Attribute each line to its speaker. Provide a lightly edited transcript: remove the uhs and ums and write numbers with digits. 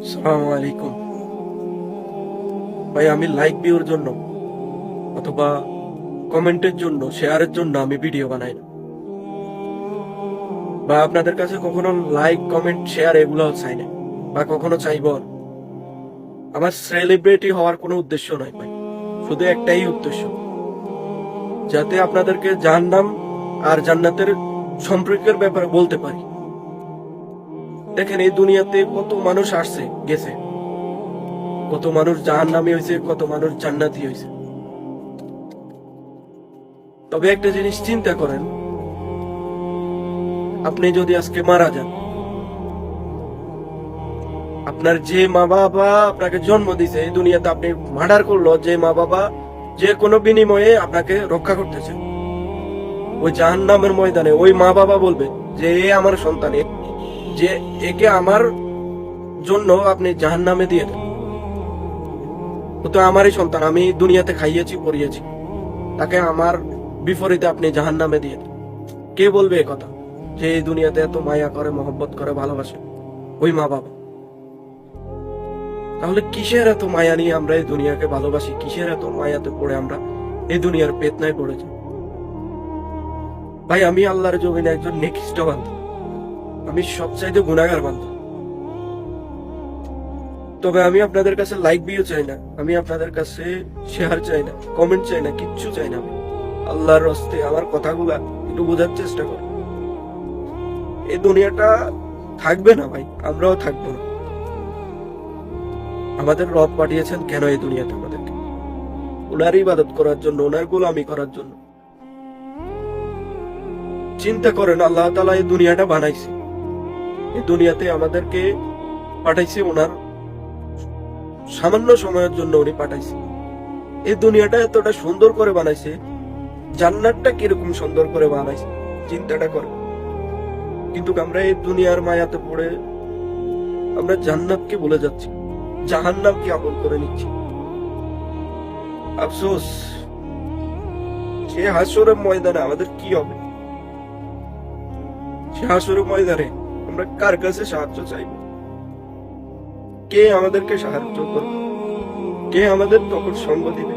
Speaker 1: আসসালামু আলাইকুম ভাই। আমি লাইক ভিউর জন্য অথবা কমেন্টের জন্য, শেয়ারের জন্য আমি ভিডিও বানাই না। বা আপনাদের কাছে কখনো লাইক, কমেন্ট, শেয়ার এগুলো চাই না, বা কখনো চাইব না। আমার সেলিব্রিটি হওয়ার কোনো উদ্দেশ্য নয় ভাই, শুধু একটাই উদ্দেশ্য, যাতে আপনাদেরকে জাহান্নাম আর জান্নাতের সম্পর্কের ব্যাপারে বলতে পারি। দেখেন, এই দুনিয়াতে কত মানুষ আসছে গেছে, কত মানুষ জাহান্নামী হয়েছে, কত মানুষ জান্নাতি হয়েছে। তবে একটা জিনিস চিন্তা করেন, আপনি যদি আজকে মারা যান, আপনার যে মা বাবা আপনাকে জন্ম দিয়েছে, এই দুনিয়াতে আপনি মার্ডার করলো, যে মা বাবা যে কোনো বিনিময়ে আপনাকে রক্ষা করতেছে, ওই জাহান্নামের ময়দানে ওই মা বাবা বলবে যে এ আমার সন্তান, যে একে আমার জন্য আপনি জাহান্নামে দিয়ে দেন। ও তো আমারই সন্তান, আমি দুনিয়াতে খাইয়েছি পড়িয়েছি, তাকে আমার বিপরীতে আপনি জাহান্নামে দিয়ে দেন। কে বলবে এ কথা, যে এই দুনিয়াতে এত মায়া করে, মহব্বত করে, ভালোবাসে ওই মা বাবা? তাহলে কিসের এত মায়া নিয়ে আমরা এই দুনিয়াকে ভালোবাসি? কিসের এত মায়াতে পড়ে আমরা এই দুনিয়ার পেতনায় পড়েছি? ভাই, আমি আল্লাহর জমিনে একজন নিকৃষ্ট বান্দা, আমি সবচাইতে গুনাহগার বান্দা। তবে আমি আপনাদের কাছে লাইক ভিউ চাই না, আমি আপনাদের কাছে শেয়ার চাই না, কমেন্ট চাই না, কিচ্ছু চাই না। আমি আল্লাহর রাস্তে আমার কথাগুলা একটু বোঝার চেষ্টা করি। এই দুনিয়াটা থাকবে না ভাই, আমরাও থাকবো না। আমাদের রব পাঠিয়েছেন কেন এই দুনিয়াতে? আমাদেরকে ওনার ইবাদত করার জন্য, ওনার গোলামি করার জন্য। চিন্তা করেন, আল্লাহ তাআলা এই দুনিয়াটা বানাইছে, এই দুনিয়াতে আমাদেরকে পাঠাইছে ওনার সামান্য সময়ের জন্য। উনি পাঠাইছে, এই দুনিয়াটা এতটা সুন্দর করে বানাইছে, জান্নাতটা কিরকম সুন্দর করে বানাইছে চিন্তাটা করে। কিন্তু আমরা এই দুনিয়ার মায়াতে পড়ে আমরা জান্নাতকে ভুলে যাচ্ছি, জাহান্নামকে আপন করে নিচ্ছি। আফসোস, সে হাসরের ময়দানে আমাদের কি হবে? সে হাসরের ময়দানে আমরা কার কাছে সাহায্য চাইব? কে আমাদেরকে সাহায্য করবে? কে আমাদের তখন সঙ্গ দিবে?